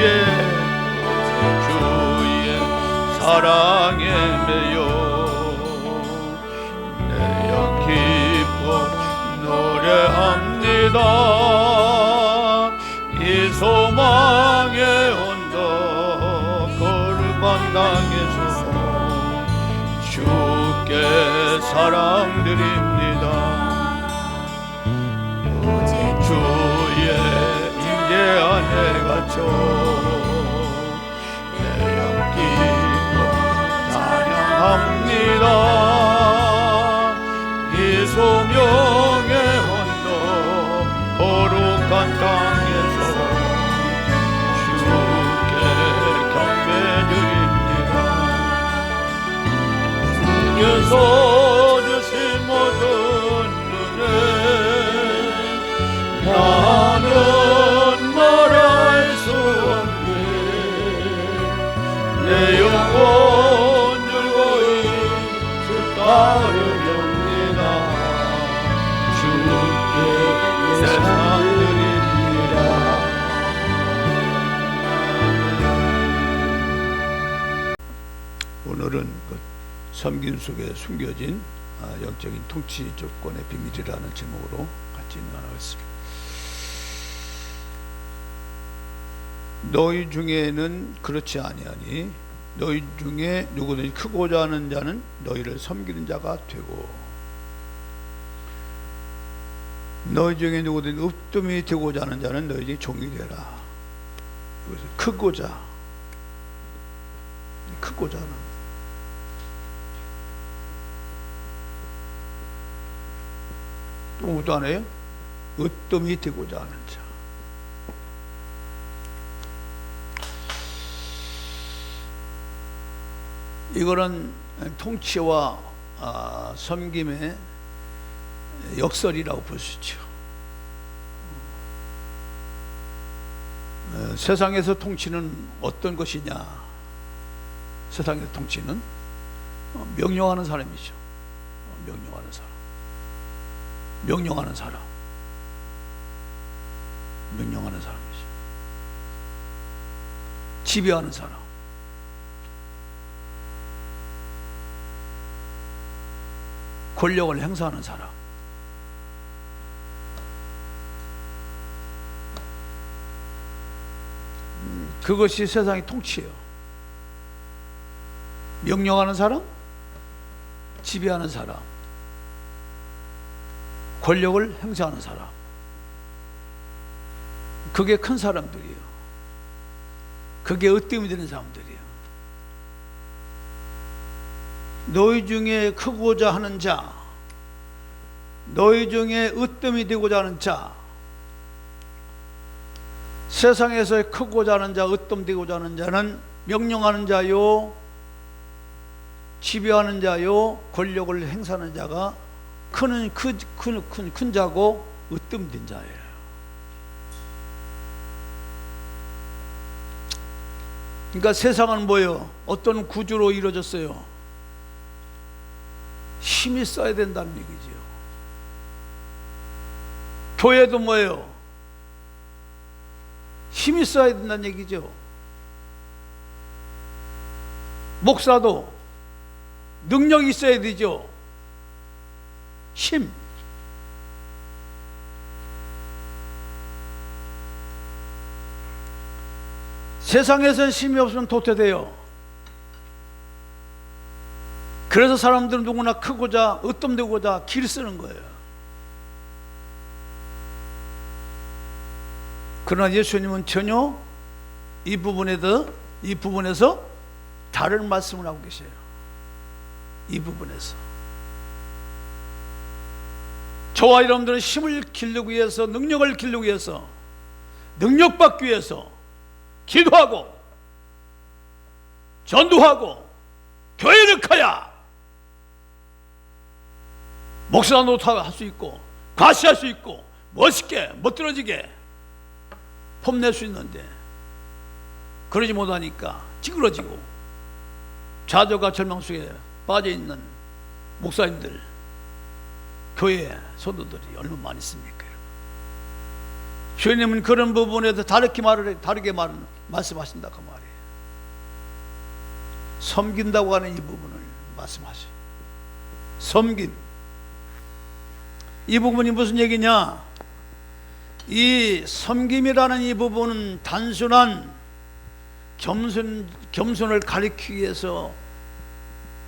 주의 사랑에 매여 내 영 기뻐 노래합니다. 이 소망의 언덕 거룩한 땅에서 주께 사랑드립니다. 주의 임재 안에 갇혀 내 영 기뻐 찬양합니다. 이 소명의 언덕 거룩한 땅에서 주께 경배드립니다. 주께서 주신 모든 은혜 나는 말할 수 없네. 내 영혼 즐거이 주 따르렵니다. 주께 세상 드립니다. 오늘은 그 섬김 속에 숨겨진 영적인 통치 조건의 비밀이라는 제목으로 같이 나누겠습니다. 너희 중에는 그렇지 아니하니 너희 중에 누구든지 크고자 하는 자는 너희를 섬기는 자가 되고 너희 중에 누구든지 으뜸이 되고자 하는 자는 너희 중에 종이 되라. 여기서 크고자 하는 또 뭐도 안 해요? 으뜸이 되고자 하는 자. 이거는 통치와 섬김의 역설이라고 볼 수 있죠. 세상에서 통치는 어떤 것이냐? 세상에서 통치는 명령하는 사람이죠. 명령하는 사람이죠. 지배하는 사람. 권력을 행사하는 사람. 그것이 세상의 통치예요. 명령하는 사람, 지배하는 사람, 권력을 행사하는 사람. 그게 큰 사람들이에요. 그게 으뜸이 되는 사람들이에요. 너희 중에 크고자 하는 자, 너희 중에 으뜸이 되고자 하는 자, 세상에서 크고자 하는 자, 으뜸되고자 하는 자는 명령하는 자요, 지배하는 자요, 권력을 행사하는 자가 큰 자고 으뜸된 자예요. 그러니까 세상은 뭐예요? 어떤 구조로 이루어졌어요? 힘이 써야 된다는 얘기죠. 교회도 뭐예요? 힘이 써야 된다는 얘기죠. 목사도 능력이 있어야 되죠. 힘. 세상에선 힘이 없으면 도태돼요. 그래서 사람들은 누구나 크고자 으뜸되고자 길 쓰는 거예요. 그러나 예수님은 전혀 이 부분에서 다른 말씀을 하고 계세요. 이 부분에서 저와 여러분들은 힘을 기르기 위해서, 능력을 기르기 위해서, 능력받기 위해서 기도하고 전도하고 교회를 커야 목사 노릇할 수 있고 과시할 수 있고 멋있게 멋들어지게 폼낼 수 있는데, 그러지 못하니까 찌그러지고 좌절과 절망 속에 빠져있는 목사님들, 교회 성도들이 얼마나 많이 있습니까? 주님은 그런 부분에서 다르게 말씀하신다 그 말이에요. 섬긴다고 하는 이 부분을 말씀하시. 섬김. 이 부분이 무슨 얘기냐? 이 섬김이라는 이 부분은 단순한 겸손을 가리키기 위해서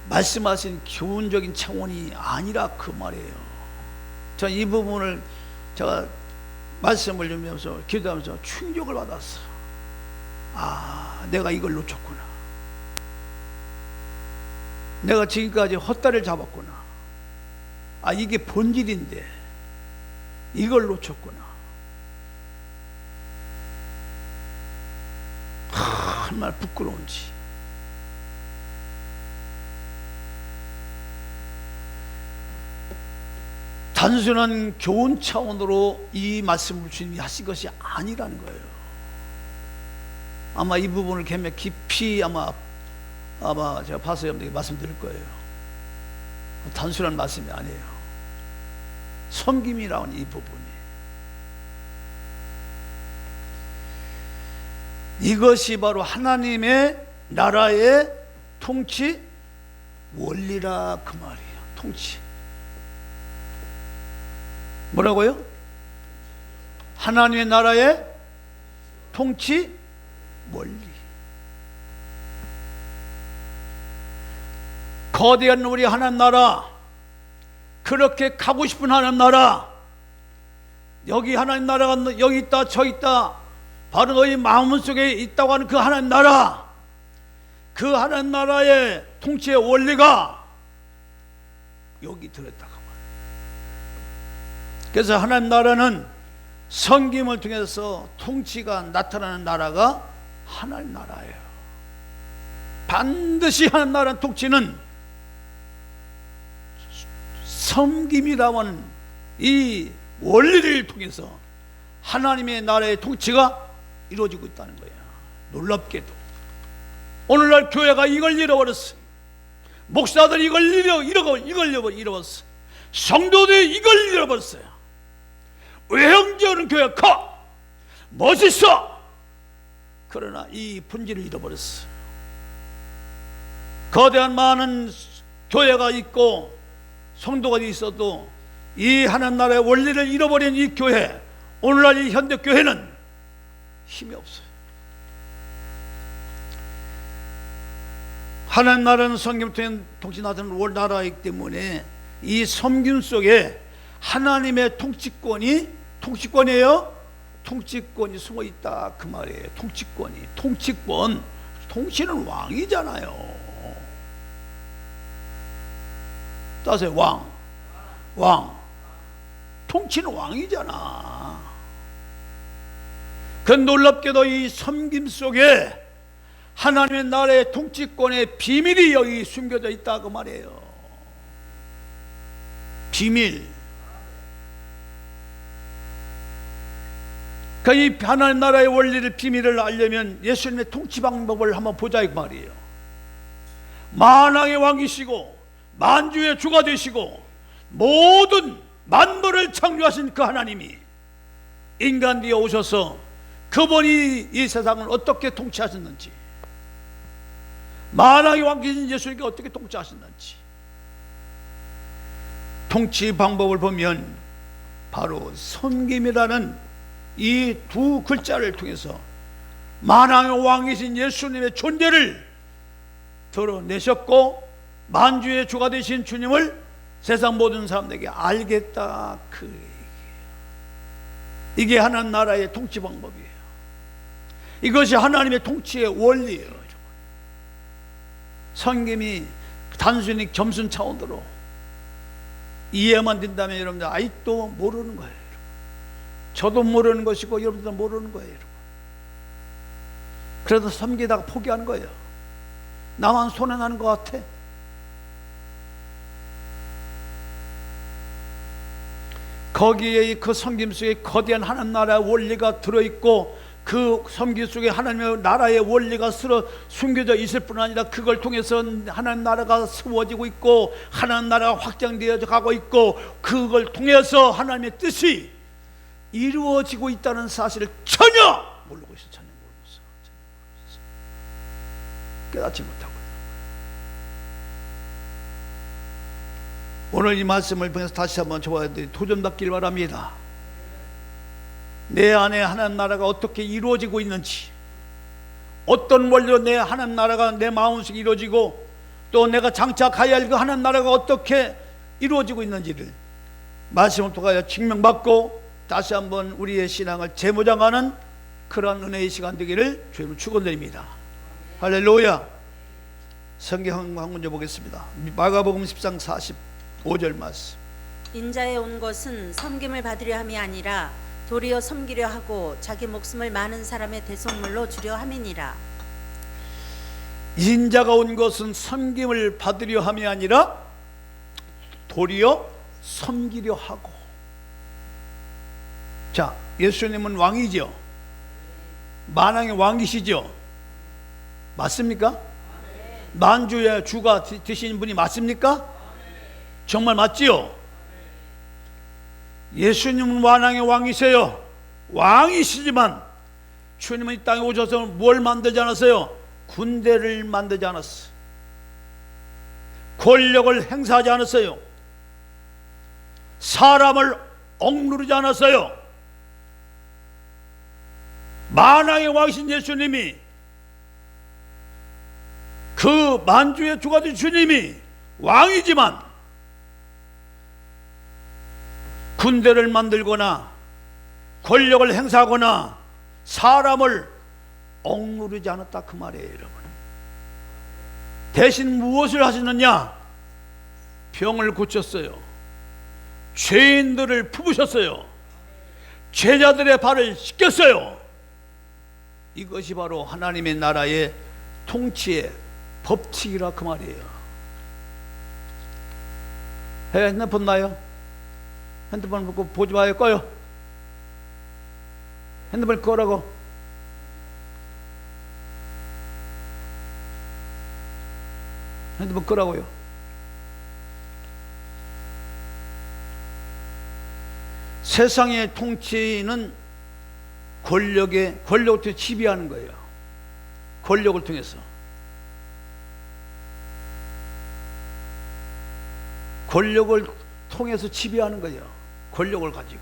말씀하신 교훈적인 차원이 아니라 그 말이에요. 저 이 부분을 제가 말씀을 주면서 기도하면서 충격을 받았어. 아, 내가 이걸 놓쳤구나. 내가 지금까지 헛다리를 잡았구나. 아, 이게 본질인데 이걸 놓쳤구나. 정말 부끄러운지. 단순한 교훈 차원으로 이 말씀을 주님이 하신 것이 아니라는 거예요. 아마 이 부분을 깊이 아마 제가 파서 여러분들에게 말씀드릴 거예요. 단순한 말씀이 아니에요. 섬김이라는 이 부분이, 이것이 바로 하나님의 나라의 통치 원리라 그 말이에요. 통치. 뭐라고요? 하나님의 나라의 통치 원리. 거대한 우리 하나님 나라, 그렇게 가고 싶은 하나님 나라, 여기 하나님 나라가 여기 있다 저 있다, 바로 너희 마음속에 있다고 하는 그 하나님 나라, 그 하나님 나라의 통치의 원리가 여기 들어있다고. 그래서 하나님 나라는 섬김을 통해서 통치가 나타나는 나라가 하나님 나라예요. 반드시 하나님 나라의 통치는 섬김이라는 이 원리를 통해서 하나님의 나라의 통치가 이루어지고 있다는 거야. 놀랍게도 오늘날 교회가 이걸 잃어버렸어. 목사들이 이걸 잃어버렸어. 성도들이 이걸 잃어버렸어요. 외형적인 교회가 커 멋있어. 그러나 이 본질을 잃어버렸어. 거대한 많은 교회가 있고 성도가 있어도 이 하나님 나라의 원리를 잃어버린 이 교회, 오늘날 이 현대 교회는 힘이 없어요. 하나님 나라는 섬김 통치 나타나는 월 나라이기 때문에 이 섬김 속에 하나님의 통치권이에요. 통치권이 숨어 있다 그 말이에요. 통치는 왕이잖아요. 따세요. 왕. 통치는 왕이잖아. 그 놀랍게도 이 섬김 속에 하나님의 나라의 통치권의 비밀이 여기 숨겨져 있다 그 말이에요. 비밀. 그 이 하나님 나라의 원리를 비밀을 알려면 예수님의 통치 방법을 한번 보자 이 말이에요. 만왕의 왕이시고 만주의 주가 되시고 모든 만물을 창조하신 그 하나님이 인간 되어 오셔서 그분이 이 세상을 어떻게 통치하셨는지, 만왕의 왕이신 예수님께 어떻게 통치하셨는지, 통치 방법을 보면 바로 섬김이라는 이 두 글자를 통해서 만왕의 왕이신 예수님의 존재를 드러내셨고 만주의 주가 되신 주님을 세상 모든 사람들에게 알겠다 그 얘기예요. 이게 하나님 나라의 통치 방법이에요. 이것이 하나님의 통치의 원리예요. 섬김이 단순히 겸손 차원으로 이해만 된다면 여러분들 아직도 모르는 거예요. 저도 모르는 것이고 여러분들도 모르는 거예요. 여러분. 그래도 섬기다가 포기하는 거예요. 나만 손해나는 것 같아. 거기에 그 섬김 속에 거대한 하나님 나라의 원리가 들어있고 그 섬김 속에 하나님의 나라의 원리가 숨겨져 있을 뿐 아니라 그걸 통해서 하나님 나라가 세워지고 있고 하나님 나라가 확장되어 가고 있고 그걸 통해서 하나님의 뜻이 이루어지고 있다는 사실을 전혀 모르고 있어요. 전혀 모르고 있어요. 깨닫지 못하고. 오늘 이 말씀을 통해서 다시 한번 저와 도전받길 바랍니다. 내 안에 하나님 나라가 어떻게 이루어지고 있는지, 어떤 원리로 내 하나님 나라가 내 마음속에 이루어지고, 또 내가 장차 가야 할 그 하나님 나라가 어떻게 이루어지고 있는지를 말씀을 통하여 증명받고 다시 한번 우리의 신앙을 재무장하는 그런 은혜의 시간 되기를 주님을 축원드립니다. 할렐루야. 성경 한 문제 보겠습니다. 마가복음 10장 45절 말씀. 인자에 온 것은 섬김을 받으려 함이 아니라 도리어 섬기려 하고 자기 목숨을 많은 사람의 대속물로 주려 함이니라. 인자가 온 것은 섬김을 받으려 함이 아니라 도리어 섬기려 하고. 자, 예수님은 왕이죠. 만왕의 왕이시죠. 맞습니까? 만주의 주가 되신 분이 맞습니까? 정말 맞지요? 예수님은 만왕의 왕이세요. 왕이시지만 주님은 이 땅에 오셔서 뭘 만들지 않았어요? 군대를 만들지 않았어요. 권력을 행사하지 않았어요. 사람을 억누르지 않았어요. 만왕의 왕이신 예수님이, 그 만주의 주가 된 주님이 왕이지만 군대를 만들거나 권력을 행사하거나 사람을 억누르지 않았다, 그 말이에요. 여러분, 대신 무엇을 하시느냐? 병을 고쳤어요. 죄인들을 품으셨어요. 제자들의 발을 씻겼어요. 이것이 바로 하나님의 나라의 통치의 법칙이라, 그 말이에요. 핸드폰 나요? 핸드폰 보지 마요. 꺼요. 핸드폰 꺼라고. 핸드폰 끄라고요. 세상의 통치는 권력을 통해 지배하는 거예요. 권력을 통해서. 권력을 통해서 지배하는 거예요. 권력을 가지고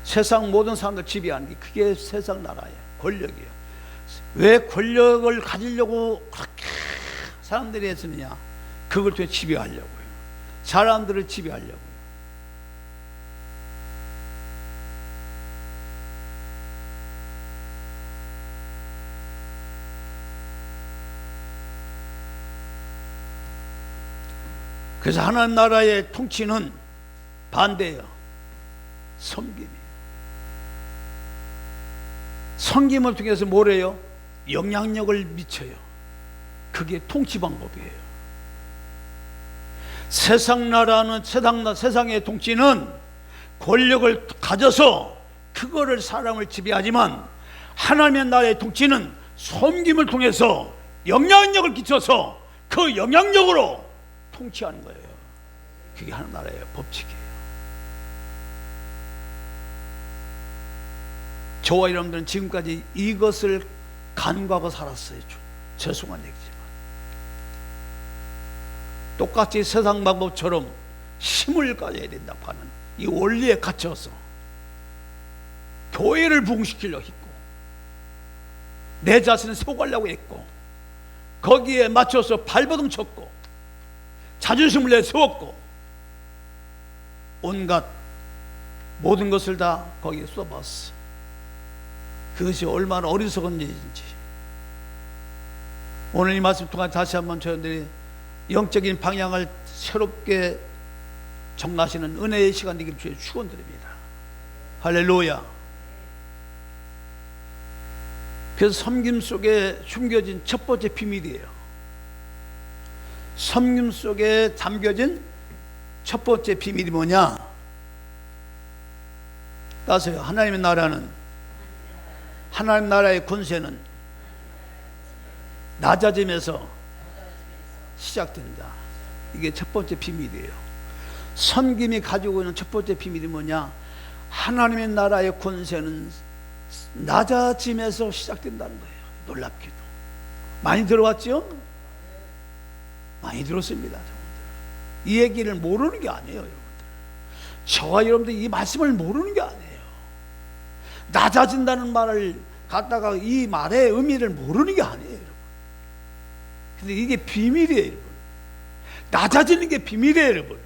세상 모든 사람들 지배하는 게, 그게 세상 나라예요. 권력이에요. 왜 권력을 가지려고 그렇게 사람들이 했느냐? 그걸 통해 지배하려고요. 사람들을 지배하려고요. 그래서 하나님 나라의 통치는 반대예요. 섬김이에요. 섬김을 통해서 뭘 해요? 영향력을 미쳐요. 그게 통치 방법이에요. 세상 나라는, 세상의 통치는 권력을 가져서 그거를 사람을 지배하지만, 하나님의 나라의 통치는 섬김을 통해서 영향력을 끼쳐서 그 영향력으로 통치하는 거예요. 그게 하나님 나라의 법칙이에요. 저와 여러분들은 지금까지 이것을 간과하고 살았어요. 죄송한 얘기지만 똑같이 세상 방법처럼 힘을 가져야 된다고 하는 이 원리에 갇혀서 교회를 부흥시키려고 했고, 내 자신을 세워가려고 했고, 거기에 맞춰서 발버둥 쳤고, 자존심을 내세웠고, 온갖 모든 것을 다 거기에 쏟아봤어. 그것이 얼마나 어리석은 일인지 오늘 이 말씀 통해 다시 한번 저희들이 영적인 방향을 새롭게 정하시는 은혜의 시간 되기를 주의 축원드립니다. 할렐루야. 그래서 섬김 속에 숨겨진 첫 번째 비밀이에요. 섬김 속에 담겨진 첫 번째 비밀이 뭐냐? 따세요. 하나님의 나라는, 하나님 나라의 권세는 낮아짐에서 시작된다. 이게 첫 번째 비밀이에요. 섬김이 가지고 있는 첫 번째 비밀이 뭐냐? 하나님의 나라의 권세는 낮아짐에서 시작된다는 거예요. 놀랍게도 많이 들어왔죠? 많이 들었습니다. 이 얘기를 모르는 게 아니에요, 여러분들. 저와 여러분들 이 말씀을 모르는 게 아니에요. 낮아진다는 말을 갖다가 이 말의 의미를 모르는 게 아니에요, 여러분. 근데 이게 비밀이에요, 여러분. 낮아지는 게 비밀이에요, 여러분.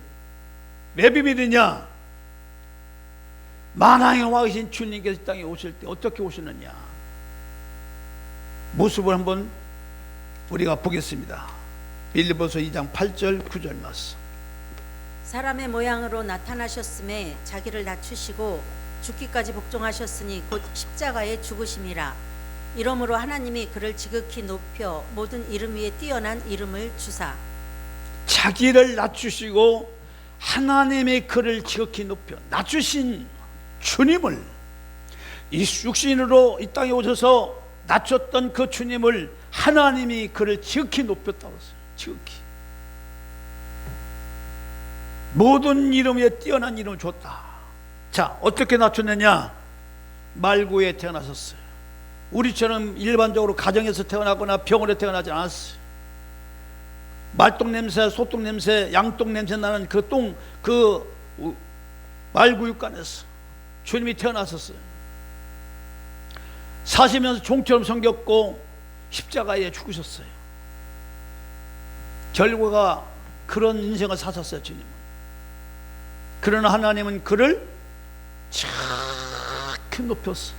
왜 비밀이냐? 만왕의 왕이신 주님께서 이 땅에 오실 때 어떻게 오시느냐, 모습을 한번 우리가 보겠습니다. 빌립보서 2장 8절 9절 말씀. 사람의 모양으로 나타나셨음에 자기를 낮추시고 죽기까지 복종하셨으니 곧 십자가에 죽으심이라. 이러므로 하나님이 그를 지극히 높여 모든 이름 위에 뛰어난 이름을 주사. 자기를 낮추시고 하나님의 그를 지극히 높여 낮추신 주님을, 이 육신으로 이 땅에 오셔서 낮췄던 그 주님을 하나님이 그를 지극히 높였다고 했어요. 지극히 모든 이름 위에 뛰어난 이름을 줬다. 자, 어떻게 낮췄느냐? 말구에 태어나셨어요. 우리처럼 일반적으로 가정에서 태어나거나 병원에 태어나지 않았어요. 말똥 냄새, 소똥 냄새, 양똥 냄새 나는 그 똥, 그 말구육간에서 주님이 태어나셨어요. 사시면서 종처럼 생겼고 십자가에 죽으셨어요. 결과가 그런 인생을 사셨어요, 주님은. 그러나 하나님은 그를 착히 높였어.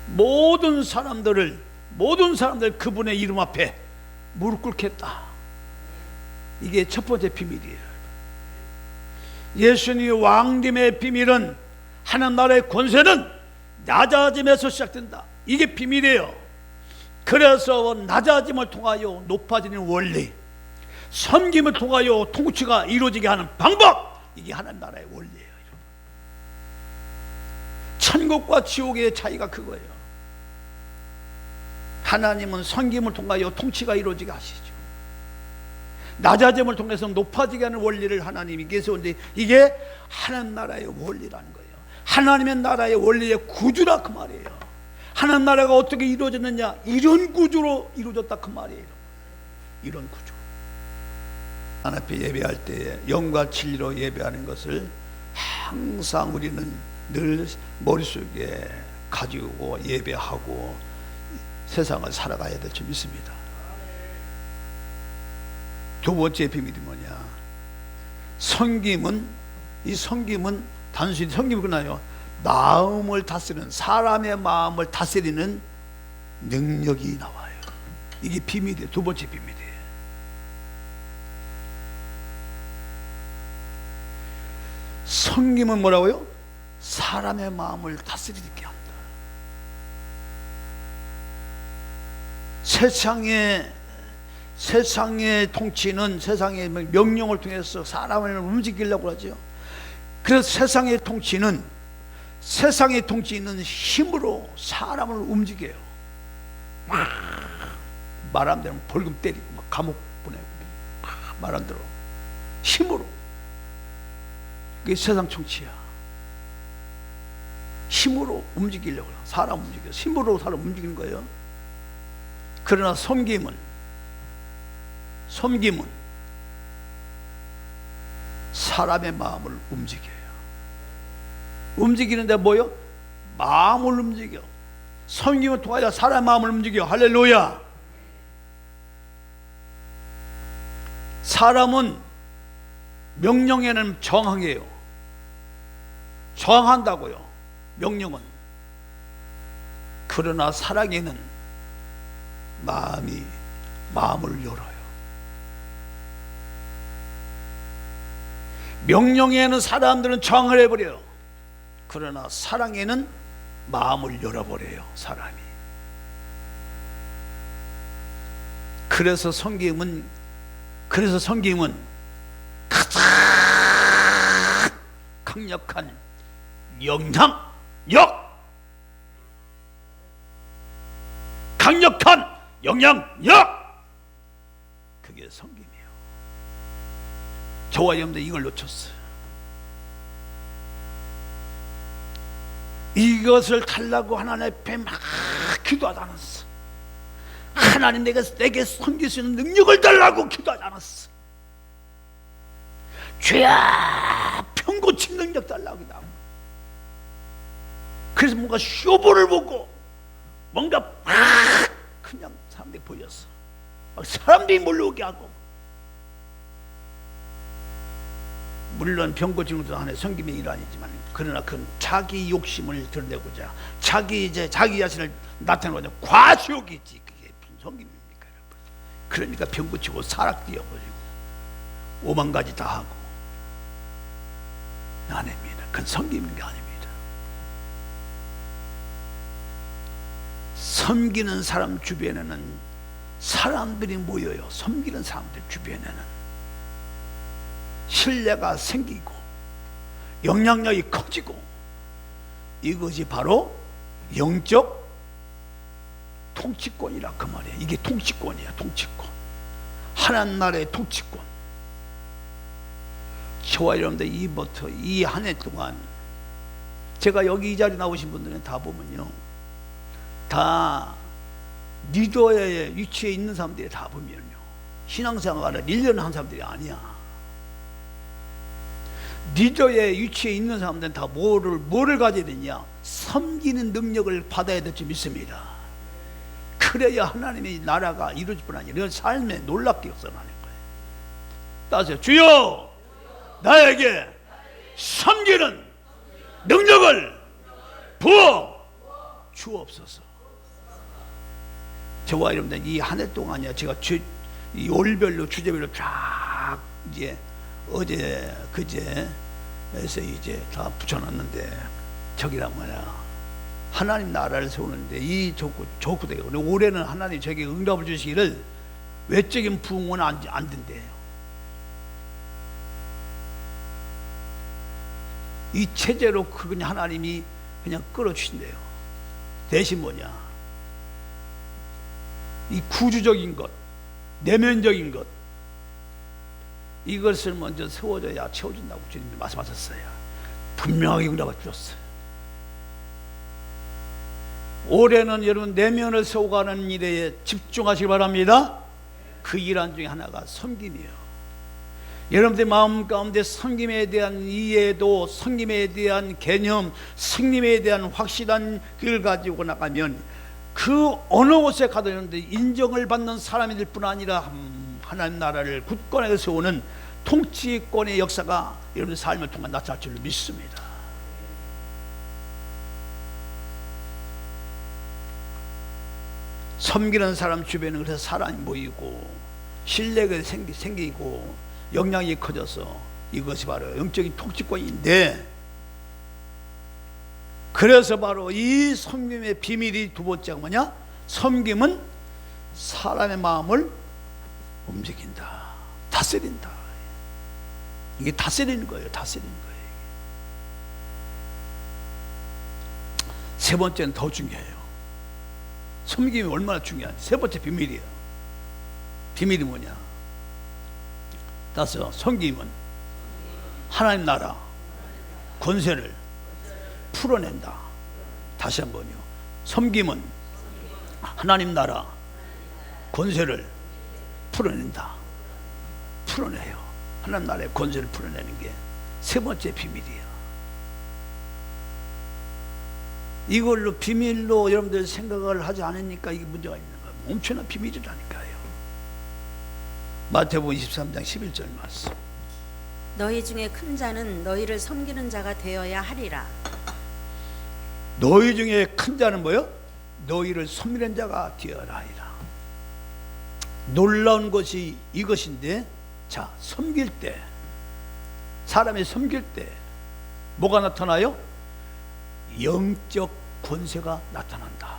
모든 사람들 그분의 이름 앞에 무릎 꿇게 했다. 이게 첫 번째 비밀이에요. 예수님의 왕됨의 비밀은, 하나님 나라의 권세는 낮아짐에서 시작된다. 이게 비밀이에요. 그래서 낮아짐을 통하여 높아지는 원리, 섬김을 통하여 통치가 이루어지게 하는 방법, 이게 하나님 나라의 원리예요. 천국과 지옥의 차이가 그거예요. 하나님은 섬김을 통하여 통치가 이루어지게 하시죠. 낮아짐을 통해서 높아지게 하는 원리를 하나님이 계세운데, 이게 하나님 나라의 원리라는 거예요. 하나님의 나라의 원리의 구조라 그 말이에요. 하나님 나라가 어떻게 이루어졌느냐, 이런 구조로 이루어졌다 그 말이에요. 이런 구조. 하나님 앞에 예배할 때 영과 진리로 예배하는 것을 항상 우리는 늘 머릿속에 가지고 예배하고 세상을 살아가야 될 줄 믿습니다. 두 번째 비밀이 뭐냐? 섬김은, 이 섬김은 단순히 섬김이 끝나요. 마음을 다스리는, 사람의 마음을 다스리는 능력이 나와요. 이게 비밀이에요. 두 번째 비밀이에요. 섬김은 뭐라고요? 사람의 마음을 다스리게 한다. 세상의 통치는 세상의 명령을 통해서 사람을 움직이려고 하죠. 그래서 세상의 통치는 힘으로 사람을 움직여요. 말 안 되면 벌금 때리고 감옥 보내고, 말 안 들어, 힘으로. 그게 세상 통치야. 힘으로 움직이려고 해요. 사람 움직여, 힘으로 사람 움직이는 거예요. 그러나 섬김은 사람의 마음을 움직여요. 움직이는데 뭐요? 마음을 움직여. 섬김을 통하여 사람의 마음을 움직여. 할렐루야. 사람은 명령에는 저항해요. 저항한다고요, 명령은. 그러나 사랑에는 마음을 열어요. 명령에는 사람들은 저항을 해버려요. 그러나 사랑에는 마음을 열어버려요, 사람이. 그래서 섬김은 가장 강력한 영향력, 그게 섬김이에요. 저와 여러분들 이걸 놓쳤어요. 이것을 달라고 하나님 앞에 막 기도하지 않았어. 하나님 내게 섬길 수 있는 능력을 달라고 기도하지 않았어. 죄야 병 고친 능력 달라고 기도하고. 그래서 뭔가 쇼보를 보고 뭔가 막 그냥 사람들이 보였어. 막 사람들이 몰려오게 하고. 물론 병 고치는 것도 하나의 섬김의 일 아니지만, 그러나 그건 자기 욕심을 드러내고자 자기 자신을 나타내고자 과시욕이 있지. 그게 무슨 섬김입니까, 여러분? 그러니까 병 고치고 사락 뛰어버리고 오만 가지 다 하고 아닙니다. 그건 섬기는 게 아닙니다. 섬기는 사람 주변에는 사람들이 모여요. 섬기는 사람들 주변에는 신뢰가 생기고 영향력이 커지고, 이것이 바로 영적 통치권이라 그 말이에요. 이게 통치권이에요. 통치권. 하나님 나라의 통치권. 저와 여러분들 이부터 이 한 해 동안 제가 여기 이 자리에 나오신 분들은 다 보면요, 다 리더의 위치에 있는 사람들이 다 보면요, 신앙생활을 1년 한 사람들이 아니야. 리더의 위치에 있는 사람들은 다 뭐를 가져야 되냐? 섬기는 능력을 받아야 될 줄 믿습니다. 그래야 하나님의 나라가 이루어질 뿐 아니라 이런 삶에 놀랍게 역사하는 거예요. 따라서 주여 나에게 섬기는 능력을 부어 주옵소서. 저와 여러분들 이 한 해 동안이야, 제가 이 월별로 주제별로 쫙 이제 어제 그제에서 이제 다 붙여놨는데, 저기란 말이야, 하나님 나라를 세우는데 이 좋고되고, 올해는 하나님 저에게 응답을 주시기를 외적인 부흥은 안 된대요. 이 체제로 그냥 하나님이 그냥 끌어주신대요. 대신 뭐냐, 이 구주적인 것, 내면적인 것, 이것을 먼저 세워줘야 채워준다고 주님이 말씀하셨어요. 분명하게 응답을 주셨어요. 올해는 여러분 내면을 세워가는 일에 집중하시기 바랍니다. 그 일 중에 하나가 섬김이에요. 여러분들 마음 가운데 섬김에 대한 이해도, 섬김에 대한 개념, 섬김에 대한 확실한 그걸 가지고 나가면 그 어느 곳에 가도 여러분들 인정을 받는 사람이 될 뿐 아니라 하나님 나라를 굳건하게 세우는 통치권의 역사가 여러분의 삶을 통해 나타날 줄 믿습니다. 섬기는 사람 주변에 그래서 사람이 모이고 신뢰가 생기고 영향이 커져서 이것이 바로 영적인 통치권인데, 그래서 바로 이 섬김의 비밀이 두 번째가 뭐냐? 섬김은 사람의 마음을 움직인다, 다스린다. 이게 다스리는 거예요. 다스리는 거예요. 세 번째는 더 중요해요. 섬김이 얼마나 중요한지. 세 번째 비밀이에요. 비밀이 뭐냐? 따라서 섬김은 하나님 나라 권세를 풀어낸다. 다시 한번요. 섬김은 하나님 나라 권세를 풀어낸다. 풀어내요. 하나님 나라의 권세를 풀어내는 게 세 번째 비밀이에요. 이걸로 비밀로 여러분들 생각을 하지 않으니까 이게 문제가 있는 거예요. 엄청난 비밀이라니까요. 마태복음 23장 11절 말씀. 너희 중에 큰 자는 너희를 섬기는 자가 되어야 하리라. 너희 중에 큰 자는 뭐요? 너희를 섬기는 자가 되어야 하리라. 놀라운 것이 이것인데, 자, 섬길 때, 사람이 섬길 때 뭐가 나타나요? 영적 권세가 나타난다.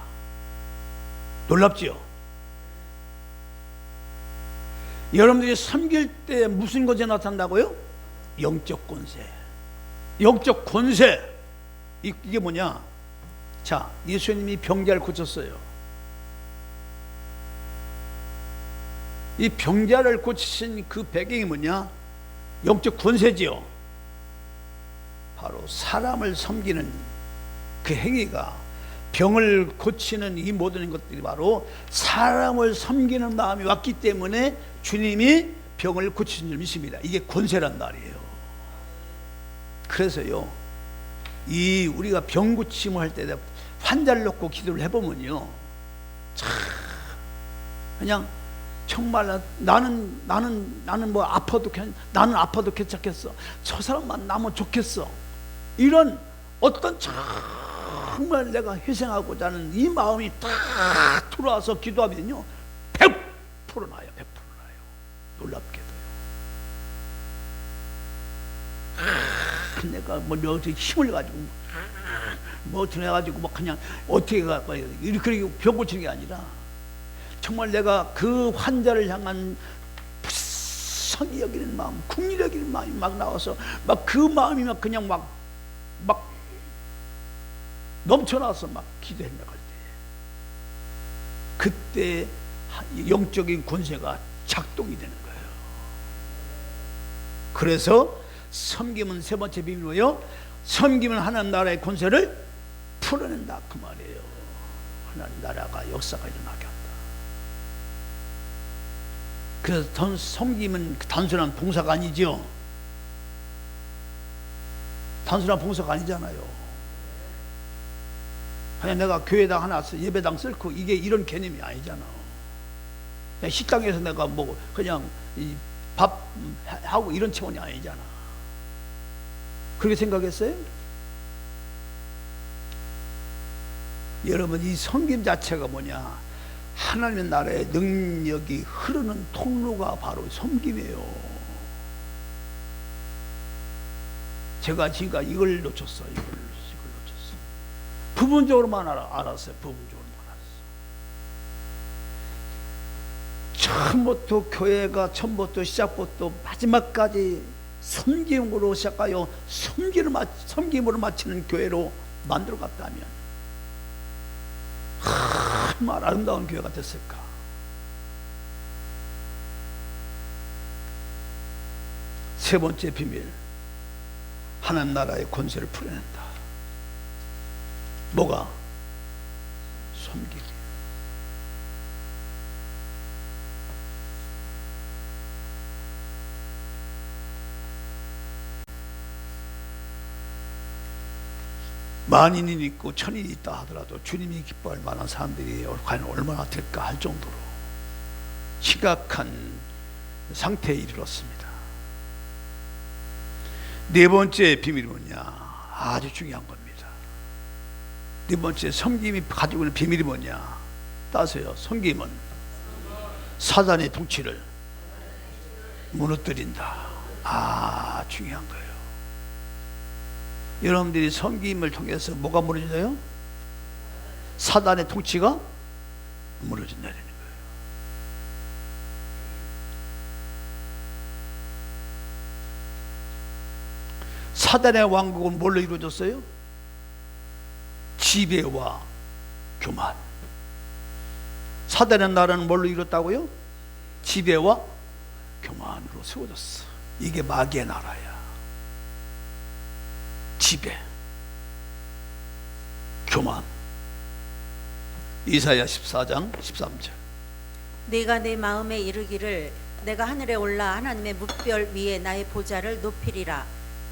놀랍지요? 여러분들이 섬길 때 무슨 권세 나타난다고요? 영적 권세. 영적 권세. 이게 뭐냐? 자, 예수님이 병자를 고쳤어요. 이 병자를 고치신 그 배경이 뭐냐? 영적 권세지요. 바로 사람을 섬기는 그 행위가 병을 고치는 이 모든 것들이 바로 사람을 섬기는 마음이 왔기 때문에 주님이 병을 고치신 줄 믿습니다. 이게 권세란 말이에요. 그래서요, 이 우리가 병 고침을 할 때 환자를 놓고 기도를 해보면요, 참 그냥 정말 나는 뭐 아파도 나는 아파도 괜찮겠어. 저 사람만 나면 좋겠어. 이런 어떤 정말 내가 희생하고자 하는 이 마음이 딱 들어와서 기도하면요, 100% 나요. 100% 나요. 놀랍게도요. 내가 뭐 어떻게 힘을 가지고 뭐 어떻게 해가지고 뭐 그냥 어떻게 이렇게 병 고치는 게 아니라 정말 내가 그 환자를 향한 불쌍히 여기는 마음, 국리 여기는 마음이 막 나와서 막 그 마음이 막 그냥 막 넘쳐나서 막 기도해 나갈 때, 그때 영적인 권세가 작동이 되는 거예요. 그래서 섬김은 세 번째 비밀로요, 섬김은 하나님 나라의 권세를 풀어낸다 그 말이에요. 하나님 나라가 역사가 일어나게 한다. 그래서 섬김은 단순한 봉사가 아니죠. 단순한 봉사가 아니잖아요. 그냥 내가 교회당 하나 예배당 쓸고 이게 이런 개념이 아니잖아. 그냥 식당에서 내가 뭐 그냥 밥 하고 이런 차원이 아니잖아. 그렇게 생각했어요? 여러분, 이 섬김 자체가 뭐냐? 하나님의 나라의 능력이 흐르는 통로가 바로 섬김이에요. 제가 지금까지 이걸 놓쳤어요. 이걸 놓쳤어. 부분적으로만 알았어요. 부분적으로만 알았어. 처음부터 교회가 처음부터 시작부터 마지막까지 섬김으로 시작하여 섬김으로 마치는 교회로 만들어갔다면 정말 아름다운 교회가 됐을까. 세 번째 비밀, 하나님 나라의 권세를 풀어낸다. 뭐가? 섬김. 만인이 있고 천인이 있다 하더라도 주님이 기뻐할 만한 사람들이 과연 얼마나 될까 할 정도로 심각한 상태에 이르렀습니다. 네 번째 비밀이 뭐냐? 아주 중요한 겁니다. 네 번째, 섬김이 가지고 있는 비밀이 뭐냐? 따세요. 섬김은 사단의 통치를 무너뜨린다. 아, 중요한 거예요. 여러분들이 섬김을 통해서 뭐가 무너져요? 사단의 통치가 무너진다는 거예요. 사단의 왕국은 뭘로 이루어졌어요? 지배와 교만. 사단의 나라는 뭘로 이뤘다고요? 지배와 교만으로 세워졌어. 이게 마귀의 나라야. 지배, 교만. 이사야 14장 13절. 네가 내 마음에 이르기를 내가 하늘에 올라 하나님의 뭇별 위에 나의 보좌를 높이리라.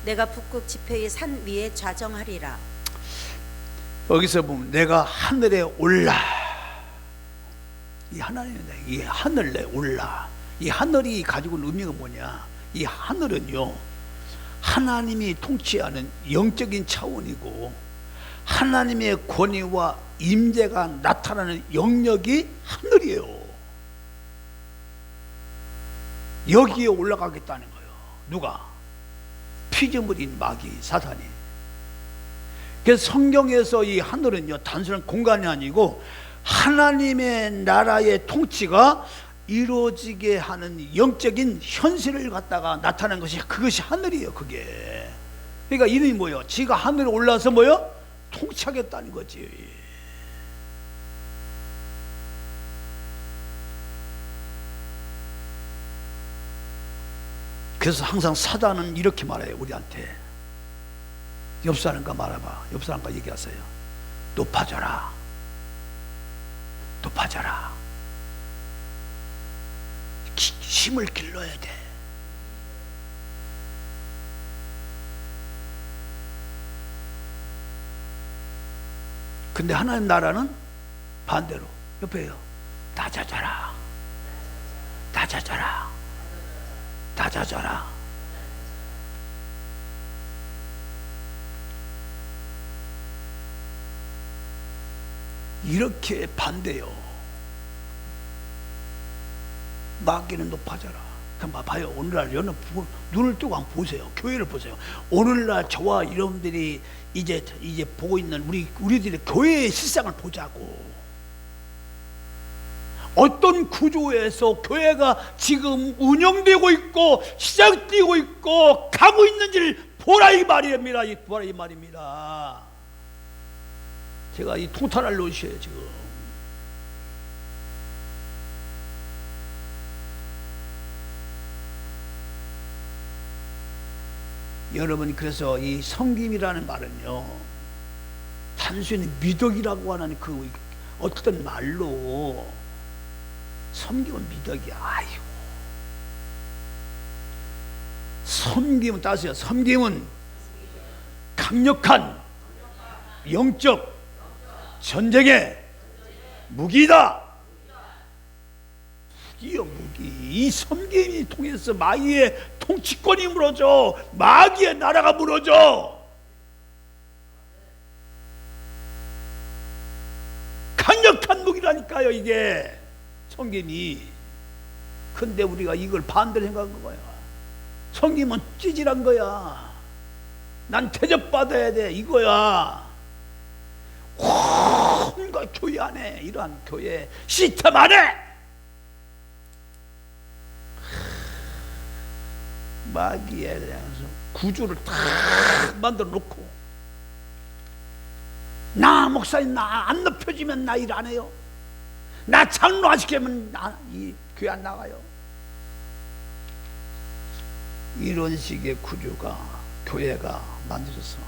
내가 북극 지폐의 산 위에 좌정하리라. 여기서 보면 내가 하늘에 올라, 이 하나님이다. 이 하늘에 올라. 이 하늘이 가지고 있는 의미가 뭐냐? 이 하늘은요, 하나님이 통치하는 영적인 차원이고 하나님의 권위와 임재가 나타나는 영역이 하늘이에요. 여기에 올라가겠다는 거예요. 누가? 피조물인 마귀 사탄이. 그래서 성경에서 이 하늘은요, 단순한 공간이 아니고 하나님의 나라의 통치가 이루어지게 하는 영적인 현실을 갖다가 나타난 것이, 그것이 하늘이에요. 그게 그러니까 이름이 뭐예요? 지가 하늘에 올라서 뭐예요? 통치하겠다는 거지. 그래서 항상 사단은 이렇게 말해요. 우리한테. 옆 사람과 말해봐. 옆 사람과 얘기하세요. 높아져라. 높아져라. 힘을 길러야 돼. 근데 하나님 나라는 반대로 옆에요. 낮아져라. 낮아져라. 낮아져라. 이렇게 반대요. 마귀는 높아져라. 그럼 봐요. 오늘날 여러분 눈을 뜨고 한번 보세요. 교회를 보세요. 오늘날 저와 여러분들이 이제 보고 있는 우리들의 교회의 실상을 보자고. 어떤 구조에서 교회가 지금 운영되고 있고 시작되고 있고 가고 있는지를 보라 이 말입니다. 보라 이 말입니다. 제가 이 통탄을 놓으셔요 지금. 여러분, 그래서 이 섬김이라는 말은요, 단순히 미덕이라고 하는 그 어떤 말로 섬김은 미덕이야. 아이고. 섬김은 따세요. 섬김은 강력한 영적 전쟁의 무기다. 무기요, 무기. 이 섬김이 통해서 마귀의 통치권이 무너져. 마귀의 나라가 무너져. 강력한 무기라니까요, 이게. 섬김이. 근데 우리가 이걸 반대로 생각한 거야. 섬김은 찌질한 거야. 난 대접받아야 돼, 이거야. 온갖 교회 안에, 이러한 교회 시스템 안에 마귀에 대해서 구조를 다 만들어 놓고, 나 목사님 나 안 높여주면 나 일 안 해요. 나 장로 안 시키면 이 교회 안 나가요. 이런 식의 구조가 교회가 만들어서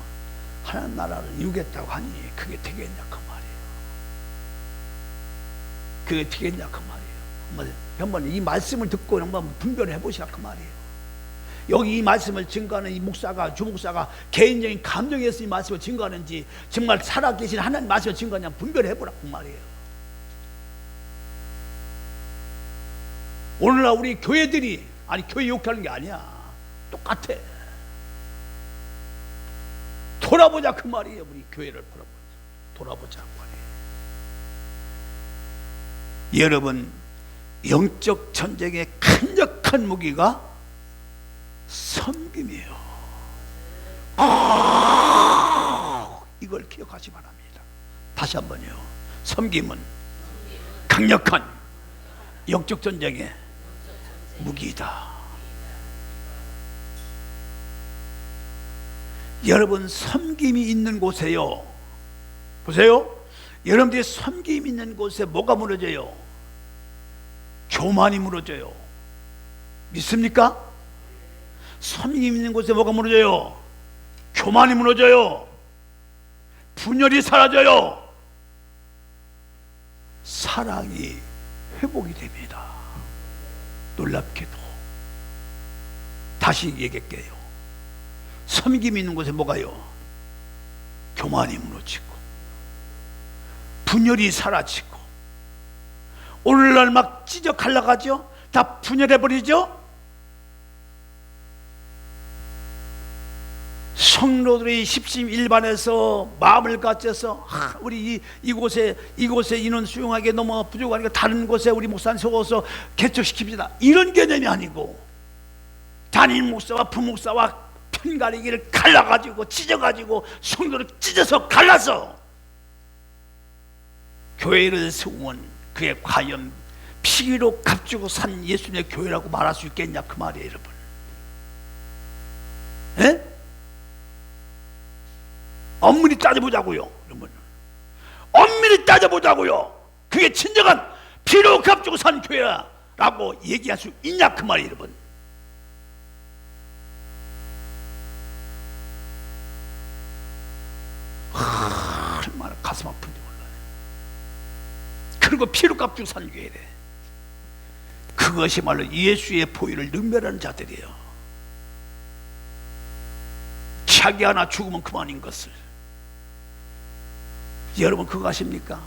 하나님 나라를 이루겠다고 하니 그게 되겠냐 그 말이에요. 그게 되겠냐 그 말이에요. 한번 이 말씀을 듣고 한번 분별을 해보시라 그 말이에요. 여기 이 말씀을 증거하는 이 목사가, 주목사가 개인적인 감정에서 이 말씀을 증거하는지, 정말 살아계신 하나님 말씀을 증거하냐 분별해보라 그 말이에요. 오늘날 우리 교회들이, 아니 교회 욕하는 게 아니야, 똑같아. 돌아보자 그 말이에요. 우리 교회를 돌아보자 그 말이에요. 여러분, 영적 전쟁의 강력한 무기가 섬김이에요. 이걸 기억하시 바랍니다. 다시 한번요. 섬김은 강력한 영적 전쟁의 무기이다. 여러분, 섬김이 있는 곳에요, 보세요. 여러분들이 섬김이 있는 곳에 뭐가 무너져요? 교만이 무너져요. 믿습니까? 섬김이 있는 곳에 뭐가 무너져요? 교만이 무너져요. 분열이 사라져요. 사랑이 회복이 됩니다. 놀랍게도. 다시 얘기할게요. 섬김이 있는 곳에 뭐가요? 교만이 무너지고 분열이 사라지고. 오늘날 막 찢어 갈라가죠? 다 분열해버리죠? 성도들이 십심일반해서 마음을 갖춰서 우리 이곳에 인원 수용하기에 너무 부족하니까 다른 곳에 우리 목사님 세워서 개척시킵시다, 이런 개념이 아니고, 담임 목사와 부목사와 편가리기를 갈라가지고 찢어가지고 성도를 찢어서 갈라서 교회를 세우면 그게 과연 피로 값주고 산 예수님의 교회라고 말할 수 있겠냐 그 말이에요, 여러분. 예? 엄밀히 따져보자고요, 여러분. 엄밀히 따져보자고요. 그게 진정한 피로 값주고 산 교회라고 얘기할 수 있냐 그 말이에요, 여러분. 얼마나 가슴 가슴 아픈지 몰라요. 그리고 피로값 주고 산 교회래. 그것이 말로 예수의 보혈을 능멸하는 자들이에요. 자기 하나 죽으면 그만인 것을. 여러분 그거 아십니까?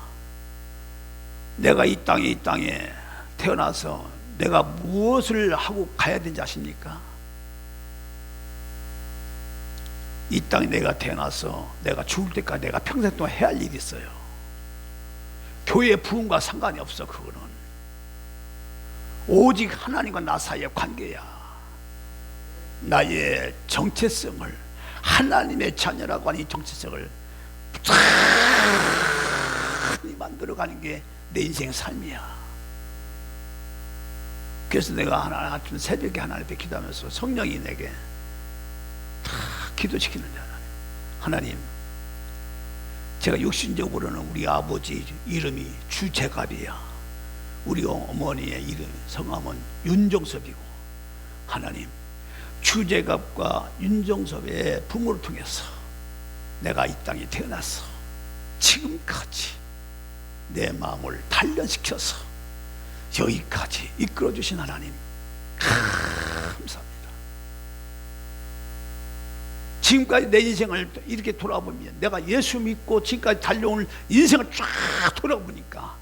내가 이 땅에 태어나서 내가 무엇을 하고 가야 되는지 아십니까? 이 땅에 내가 태어나서 내가 죽을 때까지 내가 평생 동안 해야 할 일이 있어요. 교회의 부흥과 상관이 없어. 그거는 오직 하나님과 나 사이의 관계야. 나의 정체성을, 하나님의 자녀라고 하는 이 정체성을 잘 만들어가는 게 내 인생의 삶이야. 그래서 내가 아침 새벽에 하나님 앞에 기도하면서 성령이 내게 다 기도시키는 자라. 하나님, 제가 육신적으로는 우리 아버지 이름이 주제갑이야. 우리 어머니의 이름 성함은 윤정섭이고, 하나님, 주제갑과 윤정섭의 부모를 통해서 내가 이 땅에 태어나서 지금까지 내 마음을 단련시켜서 여기까지 이끌어주신 하나님 감사합니다. 지금까지 내 인생을 이렇게 돌아보면, 내가 예수 믿고 지금까지 달려온 인생을 쫙 돌아보니까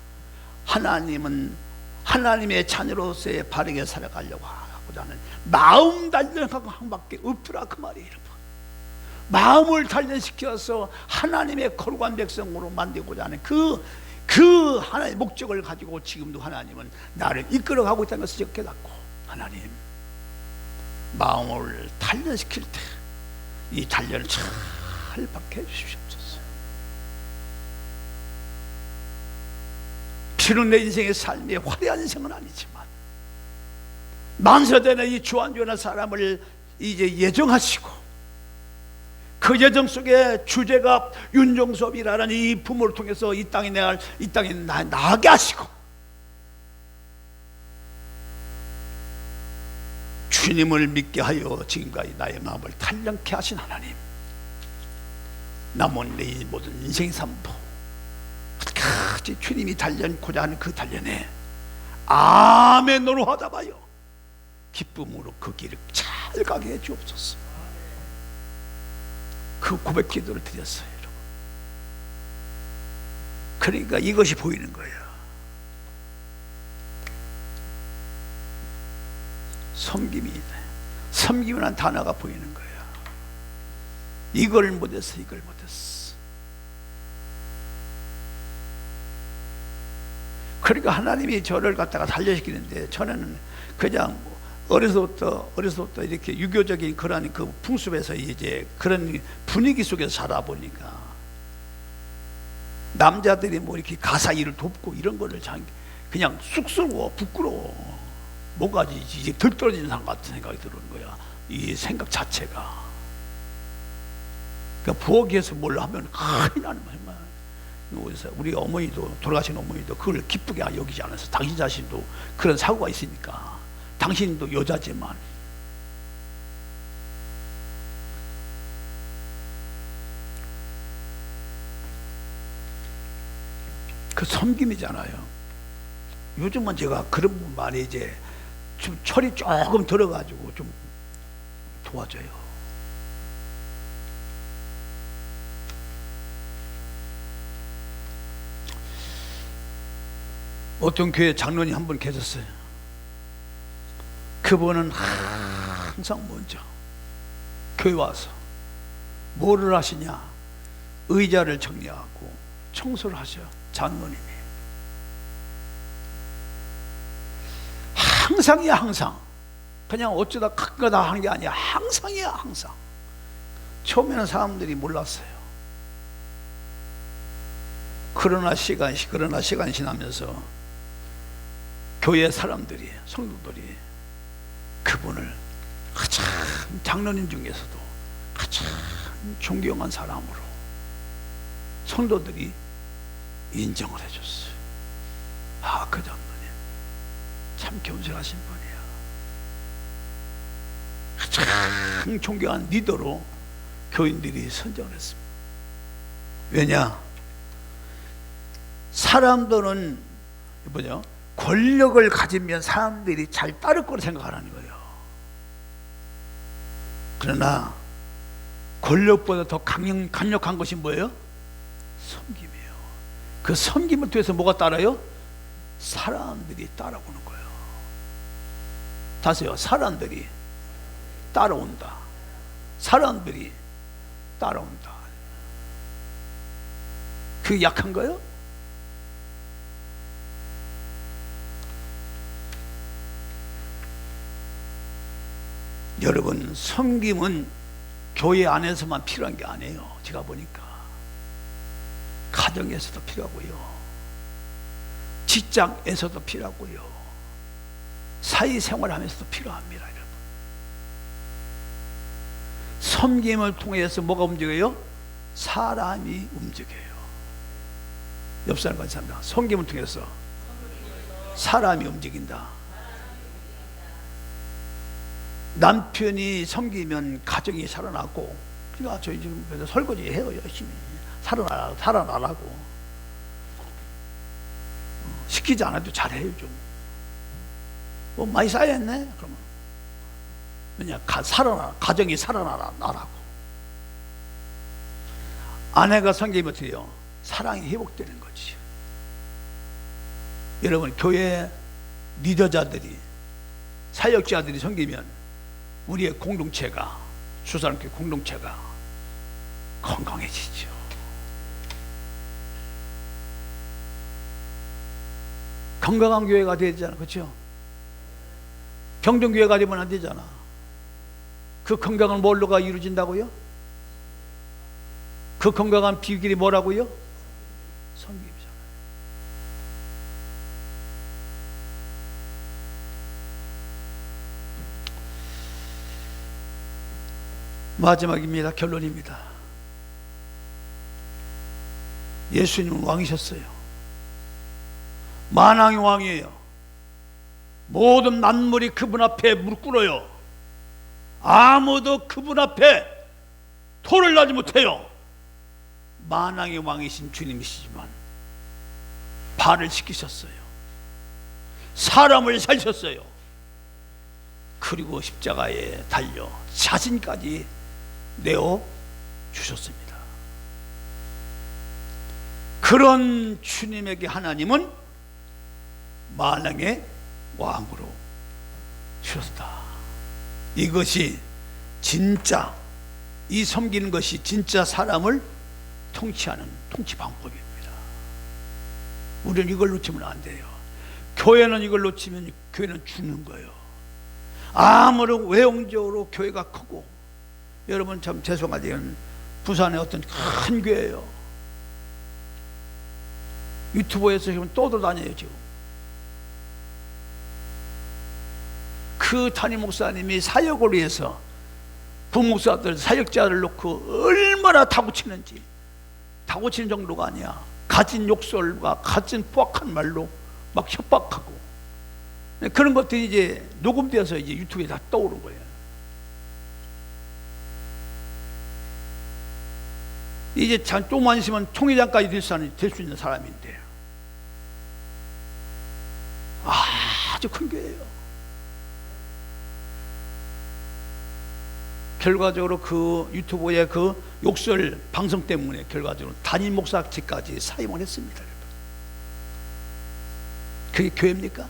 하나님은 하나님의 자녀로서의 바르게 살아가려고 하고자 하는 마음 단련하고 한 밖에 없더라 그 말이에요. 여러분, 마음을 단련시켜서 하나님의 거룩한 백성으로 만들고자 하는 그 하나의 목적을 가지고 지금도 하나님은 나를 이끌어가고 있다는 것을 깨닫고, 하나님 마음을 단련시킬 때 이 단련을 잘 받게 해주시옵소서. 비록 내 인생의 삶이 화려한 인생은 아니지만 만세대는 이 주안주나 사람을 이제 예정하시고, 그 예정 속에 주제갑 윤정섭이라는 이 부모를 통해서 이 땅에 나게 하시고, 주님을 믿게 하여 지금까지 나의 마음을 단련케 하신 하나님, 남은 내 모든 인생의 삶도 끝까지 주님이 단련코자 하는 그 단련에 아멘으로 하다봐요 기쁨으로 그 길을 잘 가게 해 주옵소서. 그 고백 기도를 드렸어요, 여러분. 그러니까 이것이 보이는 거예요. 섬김이라는 단어가 보이는 거예요. 이걸 못했어. 그러니까 하나님이 저를 갖다가 살려시키는데, 저는 그냥 어려서부터 이렇게 유교적인 그런 그 풍습에서 이제 그런 분위기 속에서 자라 보니까, 남자들이 뭐 이렇게 가사 일을 돕고 이런 거를 그냥 쑥스러워, 부끄러워, 뭐가지 이제 덜 떨어지는 사람 같은 생각이 드는 거야. 이 생각 자체가. 그러니까 부엌에서 뭘 하면 큰일 나는 거야. 우리 어머니도, 돌아가신 어머니도 그걸 기쁘게 여기지 않아서, 당신 자신도 그런 사고가 있으니까, 당신도 여자지만 그 섬김이잖아요. 요즘은 제가 그런 분 많이 이제 좀 철이 조금 들어가지고 좀 도와줘요. 어떤 교회 장로님 한 분 계셨어요. 그분은 항상 먼저 교회 와서 뭐를 하시냐, 의자를 정리하고 청소를 하셔. 장로님이 항상이야. 항상 그냥 어쩌다 가끔가다 하는 게 아니야. 항상이야. 항상. 처음에는 사람들이 몰랐어요. 그러나 시간이 지나면서 교회 사람들이, 성도들이 그분을 가장, 장로님 중에서도 가장 존경한 사람으로 성도들이 인정을 해줬어요. 아, 그 장로님 참 겸손하신 분이야. 가장 존경한 리더로 교인들이 선정을 했습니다. 왜냐? 사람들은 뭐죠? 권력을 가지면 사람들이 잘 따를 거로 생각하는 거예요. 그러나 권력보다 더 강력한 것이 뭐예요? 섬김이에요. 그 섬김을 통해서 뭐가 따라요? 사람들이 따라오는 거예요. 다시요. 사람들이 따라온다. 사람들이 따라온다. 그게 약한 거예요? 여러분, 섬김은 교회 안에서만 필요한 게 아니에요. 제가 보니까 가정에서도 필요하고요, 직장에서도 필요하고요, 사회생활하면서도 필요합니다. 여러분, 섬김을 통해서 뭐가 움직여요? 사람이 움직여요. 옆 사람과 합니다. 섬김을 통해서 사람이 움직인다. 남편이 섬기면 가정이 살아나고, 그러니까 저희 지금 그래서 설거지 해요. 열심히 살아나라고. 시키지 않아도 잘해요. 좀 뭐 많이 쌓였네. 그러면 그냥 가정이 살아나라고. 아내가 섬기면 어떻게 해요? 사랑이 회복되는 거지. 여러분, 교회 리더자들이, 사역자들이 섬기면 우리의 공동체가, 주사람교회 공동체가 건강해지죠. 건강한 교회가 돼야 되잖아. 그렇죠? 병든 교회가 되면 안 되잖아. 그 건강은 뭘로가 이루어진다고요? 그 건강한 비결이 뭐라고요? 섬김이잖아요. 마지막입니다. 결론입니다. 예수님은 왕이셨어요. 만왕의 왕이에요. 모든 만물이 그분 앞에 무릎 꿇어요. 아무도 그분 앞에 토를 나지 못해요. 만왕의 왕이신 주님이시지만 발을 씻기셨어요. 사람을 살셨어요. 그리고 십자가에 달려 자신까지 내어 주셨습니다. 그런 주님에게 하나님은 만왕의 왕으로 주셨다. 이것이 진짜, 이 섬기는 것이 진짜 사람을 통치하는 통치 방법입니다. 우리는 이걸 놓치면 안 돼요. 교회는 이걸 놓치면 교회는 죽는 거예요. 아무리 외형적으로 교회가 크고, 여러분 참 죄송하지만 부산의 어떤 큰 교회예요. 유튜브에서 지금 떠돌아다녀요. 지금 그 담임 목사님이 사역을 위해서 부목사들, 사역자를 놓고 얼마나 다구치는지, 다구치는 정도가 아니야. 가진 욕설과 가진 포악한 말로 막 협박하고, 그런 것들이 이제 녹음되어서 이제 유튜브에 다 떠오른 거예요. 이제 조금만 있으면 총회장까지 될 수 있는 사람인데, 아주 큰 교회예요. 결과적으로 그 유튜브의 그 욕설 방송 때문에 결과적으로 담임 목사직까지 사임을 했습니다. 그게 교회입니까?